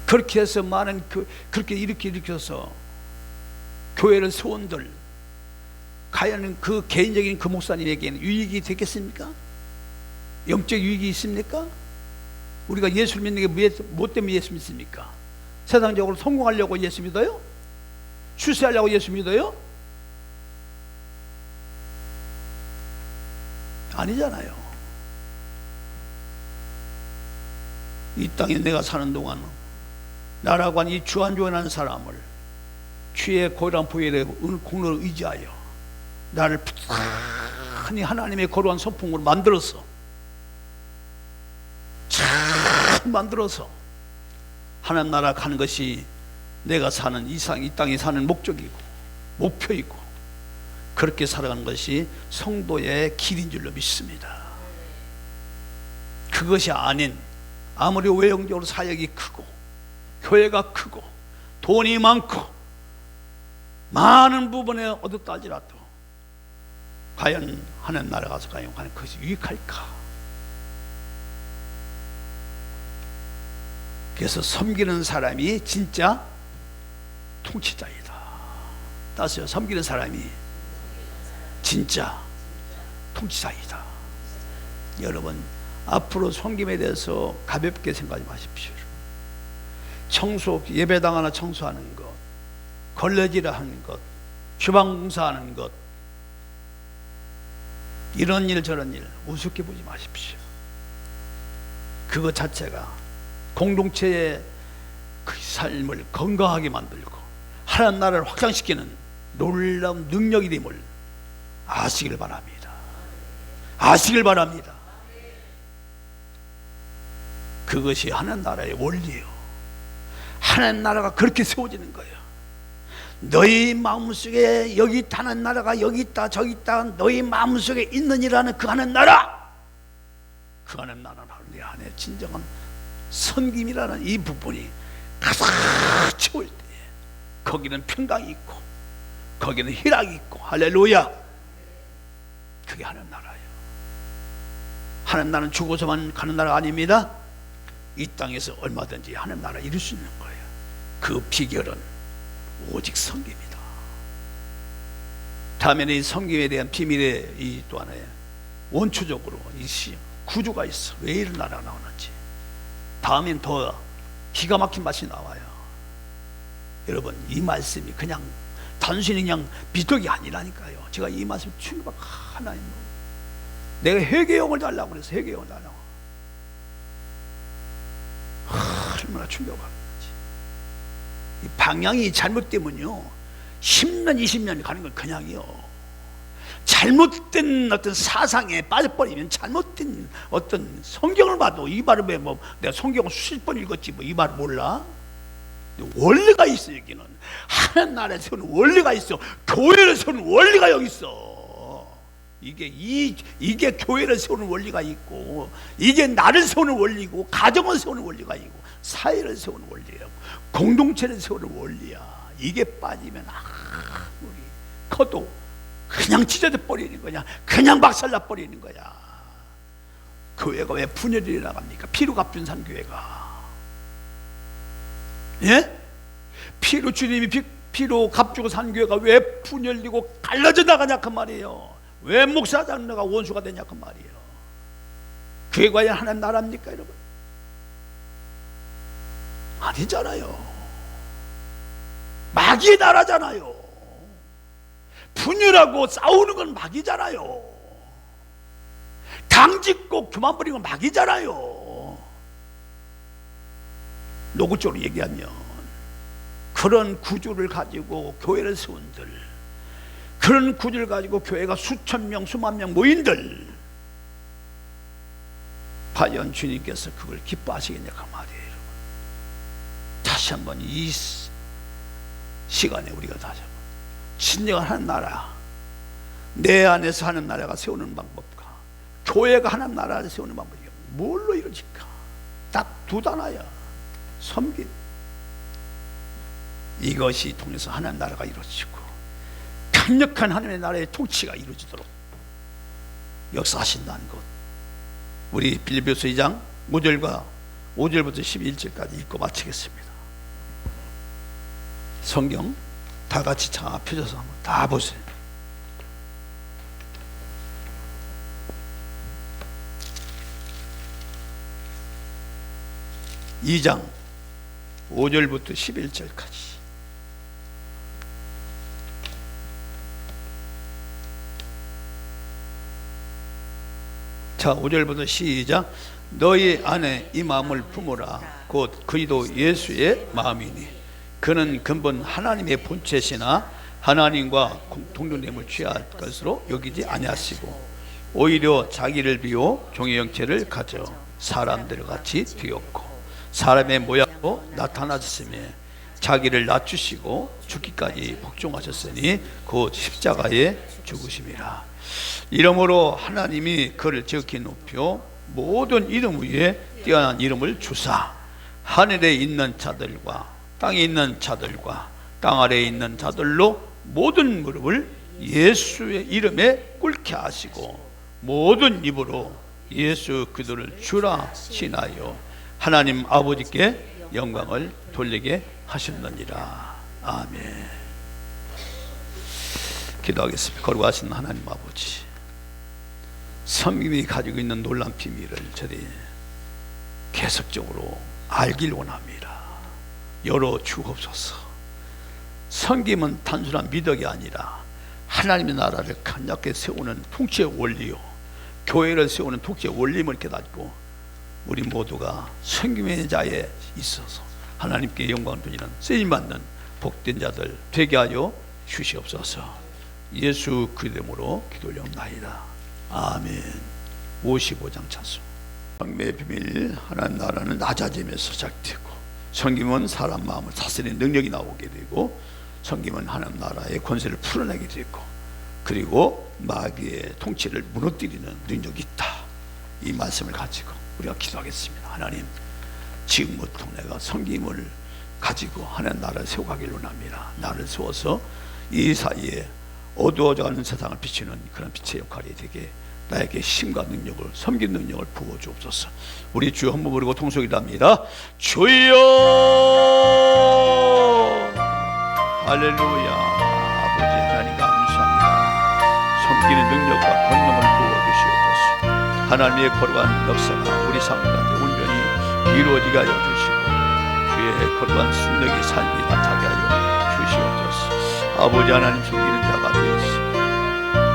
그렇게 해서 많은 그렇게 이렇게 일으켜서 교회를 세운들, 과연 그 개인적인 그 목사님에게는 유익이 되겠습니까? 영적 유익이 있습니까? 우리가 예수를 믿는 게 뭐 때문에 예수 믿습니까? 세상적으로 성공하려고 예수 믿어요? 출세하려고 예수 믿어요? 아니잖아요. 이 땅에 내가 사는 동안 나라고 한 이 주한조연한 사람을 주의 고요한 보혈의 공로를 의지하여 나를 부단히 하나님의 거룩한 선풍으로 만들어서, 잘 만들어서 하나님 나라 가는 것이 내가 사는 이 땅에 사는 목적이고 목표이고, 그렇게 살아가는 것이 성도의 길인 줄로 믿습니다. 그것이 아닌 아무리 외형적으로 사역이 크고 교회가 크고 돈이 많고 많은 부분에 얻었다 할지라도 과연 하나님 나라 가서 과연 그것이 유익할까? 그래서 섬기는 사람이 진짜 통치자이다. 따스요. 섬기는 사람이 진짜 통치자이다. 여러분, 앞으로 섬김에 대해서 가볍게 생각하지 마십시오. 청소, 예배당 하나 청소하는 것, 걸레질을 하는 것, 주방공사하는 것, 이런 일 저런 일 우습게 보지 마십시오. 그것 자체가 공동체의 그 삶을 건강하게 만들고 하나님 나라를 확장시키는 놀라운 능력이 됨을 아시길 바랍니다. 아시길 바랍니다. 그것이 하나님 나라의 원리예요. 하나님 나라가 그렇게 세워지는 거예요. 너희 마음속에 여기 타는 나라가 여기 있다 저기 있다, 너희 마음속에 있느니라는 그 하나님 나라, 그 하나님 나라는 내 안에 진정한 섬김이라는 이 부분이 가득 채울 때 거기는 평강이 있고 거기는 희락이 있고, 할렐루야. 그게 하나님 나라예요. 하나님 나라는 죽어서만 가는 나라가 아닙니다. 이 땅에서 얼마든지 하나님 나라 이룰 수 있는 거예요. 그 비결은 오직 섬김이다. 다음에는 이 섬김에 대한 비밀의 이 또 하나의 원초적으로 이 구조가 있어. 왜 이런 나라가 나오는지 다음엔 더 기가 막힌 맛이 나와요. 여러분, 이 말씀이 그냥 단순히 그냥 비덕이 아니라니까요. 제가 이 말씀 충격 하나님, 내가 회개용을 달라고 그래서 회개용을 달라고. 얼마나 충격받는지. 이 방향이 잘못되면요 10년 20년이 가는 건 그냥이요. 잘못된 어떤 사상에 빠져버리면, 잘못된 어떤 성경을 봐도 이 말을 왜 뭐 내가 성경을 수십 번 읽었지 뭐 이 말 몰라? 원리가 있어. 여기는 하나님 나라에 세우는 원리가 있어. 교회를 세우는 원리가 여기 있어. 이게 교회를 세우는 원리가 있고, 이게 나를 세우는 원리고, 가정을 세우는 원리가 있고, 사회를 세우는 원리예요. 공동체를 세우는 원리야. 이게 빠지면 아무리 커도 그냥 찢어져 버리는 거냐, 그냥 박살나 버리는 거야. 교회가 왜 분열이 일어납니까? 피로 값준 산 교회가, 예? 피로 주님이 피로 값주고 산 교회가 왜 분열되고 갈라져 나가냐 그 말이에요. 왜 목사 장로가 원수가 되냐 그 말이에요. 그게 과연 하나님 나라입니까 여러분? 아니잖아요. 마귀의 나라잖아요. 분열하고 싸우는 건 마귀잖아요. 당짓고 교만 부리는 건 마귀잖아요. 노구적으로 얘기하면 그런 구조를 가지고 교회를 세운들, 그런 구조를 가지고 교회가 수천 명 수만 명 모인들, 과연 주님께서 그걸 기뻐하시겠냐 그 말이에요. 여러분, 다시 한번 이 시간에 우리가 다시 한번 진정한 하나님 나라, 내 안에서 하나님 나라가 세우는 방법과 교회가 하나님 나라를 세우는 방법이 뭘로 이루어질까? 딱 두 단어야. 섬김. 이것이 통해서 하나님 나라가 이루어지고 강력한 하나님의 나라의 통치가 이루어지도록 역사하신다는 것, 우리 빌립보서 2장 5절부터 11절까지 읽고 마치겠습니다. 성경 다 같이 다 펴져서 한번 다 보세요. 이 장 5절부터 11절까지. 자, 5절부터 시작. 너희 안에 이 마음을 품으라. 곧 그리스도 예수의 마음이니 그는 근본 하나님의 본체시나 하나님과 동등됨을 취할 것으로 여기지 아니하시고 오히려 자기를 비워 종의 형체를 가져 사람들 같이 되었고 사람의 모양으로 나타나셨으며 자기를 낮추시고 죽기까지 복종하셨으니 곧 십자가에 죽으심이라. 이러므로 하나님이 그를 지극히 높여 모든 이름 위에 뛰어난 이름을 주사 하늘에 있는 자들과 땅에 있는 자들과 땅 아래에 있는 자들로 모든 무릎을 예수의 이름에 꿇게 하시고 모든 입으로 예수 그리스도를 주라 신하여 하나님 아버지께 영광을 돌리게 하셨느니라. 아멘. 기도하겠습니다. 거룩하신 하나님 아버지, 성김이 가지고 있는 놀라운 비밀을 저희 계속적으로 알길 원합니다. 열어 주옵소서. 성김은 단순한 미덕이 아니라 하나님의 나라를 강력하게 세우는 통치의 원리요, 교회를 세우는 통치의 원림을 깨닫고 우리 모두가 성김의 자에 있어서 하나님께 영광을 돌리는 쓰임받는 복된 자들 되게 하여 주시옵소서. 예수 그리스도 이름으로 기도 올려옵나이다. 아멘. 55장 찬송. 성매의 비밀. 하나님 나라는 낮아짐에서 시작되고, 성김은 사람 마음을 다스리는 능력이 나오게 되고, 성김은 하나님 나라의 권세를 풀어내게 되고, 그리고 마귀의 통치를 무너뜨리는 능력이 있다. 이 말씀을 가지고 우리가 기도하겠습니다. 하나님, 지금부터 내가 성김을 가지고 하나님 나라를 세워가기를 원합니다. 나를 세워서 이 사이에 어두워져가는 세상을 비추는 그런 빛의 역할이 되게 나에게 힘과 능력을, 섬긴 능력을 부어주옵소서. 우리 주 한번 부르고 통속이랍니다. 주여 할렐루야. 아버지 하나님 감사합니다. 섬기는 능력과 권능을 부어주시옵소서. 하나님의 거룩한 역사가 우리 삶 가운데 온전히 이루어지게 하여 주시고, 주의 거룩한 능력이 삶이 나타나게 하여 주시옵소서. 아버지 하나님, 섬기는 자가 되어서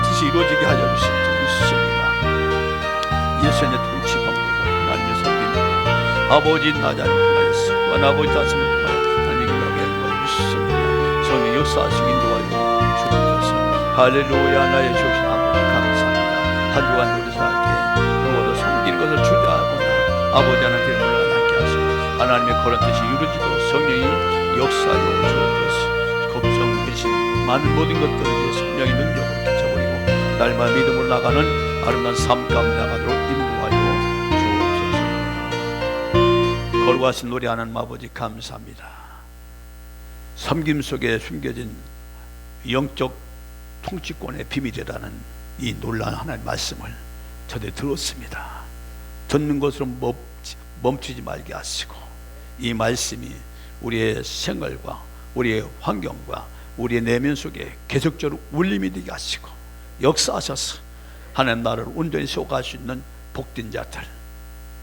뜻이 이루어지게 하여 주시옵소서. 예수님의 통치 방법을 하나님의 섬기는 아버지 나자를 통하여서 또한 아버지 다스림을 통하여 하나님의 영광에 하여 주시옵소서. 성령 역사하시고 인도하여 주옵소서. 할렐루야. 나의 주신 아버지 감사합니다. 한 주간 우리 살게 모두 섬기는 것을 주대하구나. 아버지 하나님께 올라가게 하시고 하나님의 거룩한 뜻이 이루어지도록 성령이 역사하여 주옵소서. 걱정, 근심, 많은 모든 것들을 위해 성령의 능력으로 끼쳐버리고 날마다 믿음으로 나가는 아름다운 삶 가운데 나가도록 인도하여 주옵소서. 거룩하신 노래 하나님 아버지 감사합니다. 섬김 속에 숨겨진 영적 통치권의 비밀이라는 이 놀라운 하나님의 말씀을 저들 들었습니다. 듣는 것으로 멈추지 말게 하시고 이 말씀이 우리의 생활과 우리의 환경과 우리의 내면 속에 계속적으로 울림이 되게 하시고 역사하셔서 하나님 나라를 온전히 세워갈 수 있는 복된 자들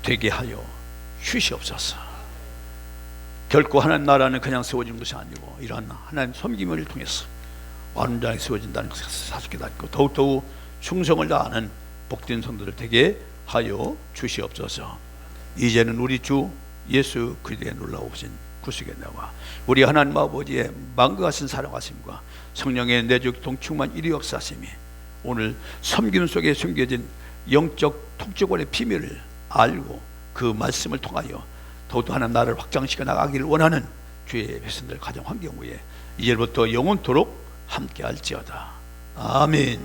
되게 하여 주시옵소서. 결코 하나님 나라는 그냥 세워지는 것이 아니고 이러한 하나님 섬김을 통해서 완전하게 세워진다는 것을 사실게 닫고 더욱더욱 충성을 다하는 복된 성도들 되게 하여 주시옵소서. 이제는 우리 주 예수 그리스도의 놀라우신 구속의 나와 우리 하나님 아버지의 만극하신 사랑하심과 성령의 내주동 충만 일위 역사하심이 오늘 섬김 속에 숨겨진 영적 통치권의 비밀을 알고 그 말씀을 통하여 더욱더 하나님 나라를 확장시켜 나가기를 원하는 주의 백성들 가정 환경 위에 이제부터 영원토록 함께 할지어다. 아멘.